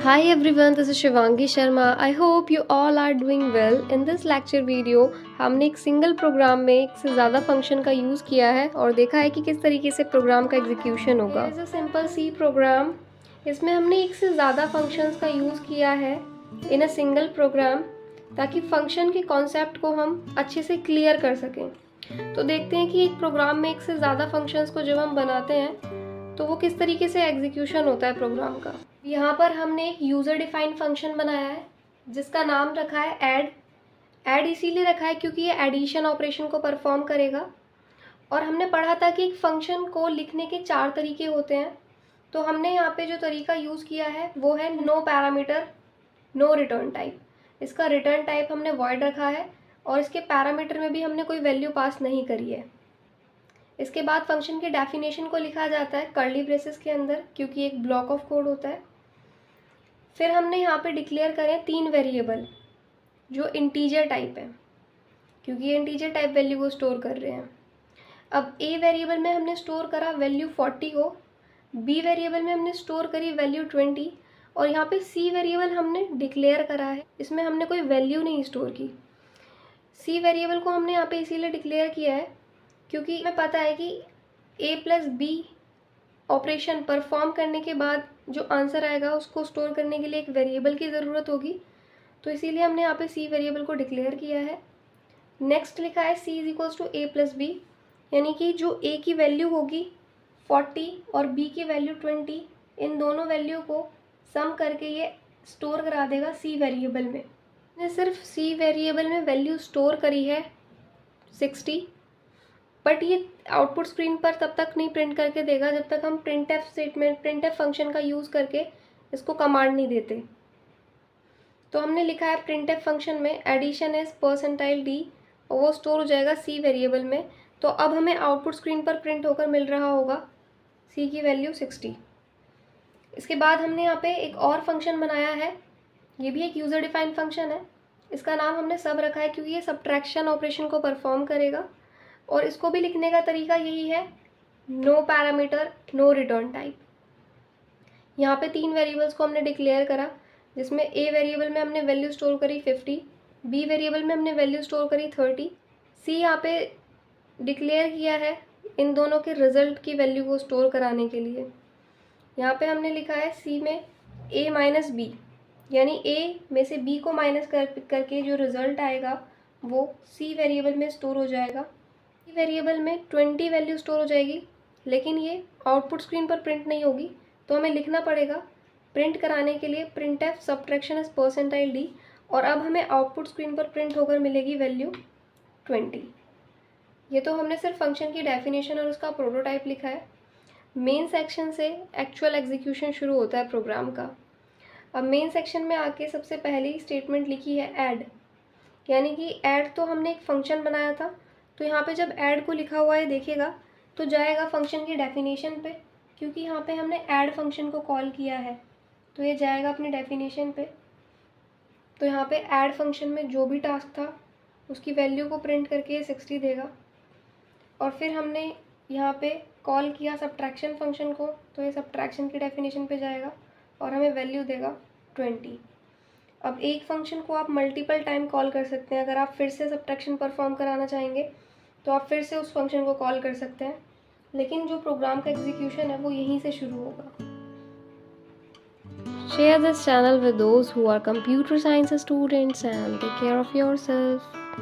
Hi everyone, this is Shivangi Sharma. I hope you all are doing well. In this lecture video, हमने एक single programme में एक से ज़्यादा function का यूज़ किया है और देखा है कि किस तरीके से प्रोग्राम का एग्जीक्यूशन होगा। Here is a simple C program. इसमें हमने एक से ज़्यादा फंक्शंस का यूज़ किया है इन अ सिंगल प्रोग्राम ताकि फंक्शन के कॉन्सेप्ट को हम अच्छे से क्लियर कर सकें। तो देखते हैं कि एक प्रोग्राम में एक से ज़्यादा फंक्शंस को जब हम बनाते हैं तो वो किस तरीके से एग्जीक्यूशन होता है प्रोग्राम का। यहाँ पर हमने एक यूज़र डिफाइंड फंक्शन बनाया है जिसका नाम रखा है ऐड इसीलिए रखा है क्योंकि ये एडिशन ऑपरेशन को परफॉर्म करेगा। और हमने पढ़ा था कि एक फंक्शन को लिखने के 4 तरीके होते हैं। तो हमने यहाँ पे जो तरीका यूज़ किया है वो है no parameter no return type. इसका रिटर्न टाइप हमने वॉइड रखा है और इसके पैरामीटर में भी हमने कोई वैल्यू पास नहीं करी है। इसके बाद फंक्शन के डेफिनेशन को लिखा जाता है कर्ली ब्रेसेस के अंदर क्योंकि एक ब्लॉक ऑफ कोड होता है। फिर हमने यहाँ पे डिक्लेयर करें 3 वेरिएबल जो इंटीजर टाइप है क्योंकि ये इंटीजर टाइप वैल्यू को स्टोर कर रहे हैं। अब ए वेरिएबल में हमने स्टोर करा वैल्यू 40 को, बी वेरिएबल में हमने स्टोर करी वैल्यू 20 और यहाँ पे सी वेरिएबल हमने डिक्लेयर करा है, इसमें हमने कोई वैल्यू नहीं स्टोर की। सी वेरिएबल को हमने यहाँ पे इसीलिए डिक्लेयर किया है क्योंकि हमें पता है कि a plus B operation perform करने के बाद जो आंसर आएगा उसको स्टोर करने के लिए एक वेरिएबल की ज़रूरत होगी। तो इसीलिए हमने यहाँ पे सी वेरिएबल को डिक्लेयर किया है। नेक्स्ट लिखा है C is equals to A plus B, यानी कि जो a की वैल्यू होगी 40 और b की वैल्यू 20, इन दोनों वैल्यू को सम करके ये स्टोर करा देगा सी वेरिएबल में। मैंने सिर्फ सी वेरिएबल में वैल्यू स्टोर करी है 60, बट ये आउटपुट स्क्रीन पर तब तक नहीं प्रिंट करके देगा जब तक हम प्रिंटएफ स्टेटमेंट प्रिंटएफ फंक्शन का यूज़ करके इसको कमांड नहीं देते। तो हमने लिखा है प्रिंटएफ फंक्शन में एडिशन इज परसेंटाइल डी और वो स्टोर हो जाएगा सी वेरिएबल में। तो अब हमें आउटपुट स्क्रीन पर प्रिंट होकर मिल रहा होगा सी की वैल्यू 60। इसके बाद हमने यहाँ पे एक और फंक्शन बनाया है, ये भी एक यूज़र डिफाइंड फंक्शन है। इसका नाम हमने सब रखा है क्योंकि ये सब्ट्रैक्शन ऑपरेशन को परफॉर्म करेगा और इसको भी लिखने का तरीका यही है no parameter no return type. यहाँ पे 3 वेरिएबल्स को हमने डिक्लेयर करा जिसमें ए वेरिएबल में हमने वैल्यू स्टोर करी 50, बी वेरिएबल में हमने वैल्यू स्टोर करी 30, सी यहाँ पे डिक्लेयर किया है इन दोनों के रिजल्ट की वैल्यू को स्टोर कराने के लिए। यहाँ पे हमने लिखा है सी में ए माइनस बी, यानी ए में से बी को माइनस करके जो रिजल्ट आएगा वो सी वेरिएबल में स्टोर हो जाएगा। वेरिएबल में 20 वैल्यू स्टोर हो जाएगी लेकिन ये आउटपुट स्क्रीन पर प्रिंट नहीं होगी, तो हमें लिखना पड़ेगा प्रिंट कराने के लिए printf subtraction is percentile D और अब हमें आउटपुट स्क्रीन पर प्रिंट होकर मिलेगी वैल्यू 20। ये तो हमने सिर्फ फंक्शन की डेफिनेशन और उसका प्रोटोटाइप लिखा है। मेन सेक्शन से एक्चुअल एग्जीक्यूशन शुरू होता है प्रोग्राम का। अब मेन सेक्शन में आके सबसे पहली स्टेटमेंट लिखी है ऐड, यानी कि ऐड तो हमने एक फंक्शन बनाया था, तो यहाँ पे जब ऐड को लिखा हुआ है देखेगा तो जाएगा फंक्शन की डेफिनेशन पे क्योंकि यहाँ पे हमने ऐड फंक्शन को कॉल किया है, तो ये जाएगा अपनी डेफिनेशन पे। तो यहाँ पे ऐड फंक्शन में जो भी टास्क था उसकी वैल्यू को प्रिंट करके ये 60 देगा। और फिर हमने यहाँ पे कॉल किया सब्ट्रैक्शन फंक्शन को, तो ये सब्ट्रैक्शन की डेफिनेशन पे जाएगा और हमें वैल्यू देगा 20। अब एक फंक्शन को आप मल्टीपल टाइम कॉल कर सकते हैं। अगर आप फिर से सब्ट्रैक्शन परफॉर्म कराना चाहेंगे तो आप फिर से उस फंक्शन को कॉल कर सकते हैं, लेकिन जो प्रोग्राम का एग्जीक्यूशन है वो यहीं से शुरू होगा। Share this channel with those who are computer science students and take care of yourself.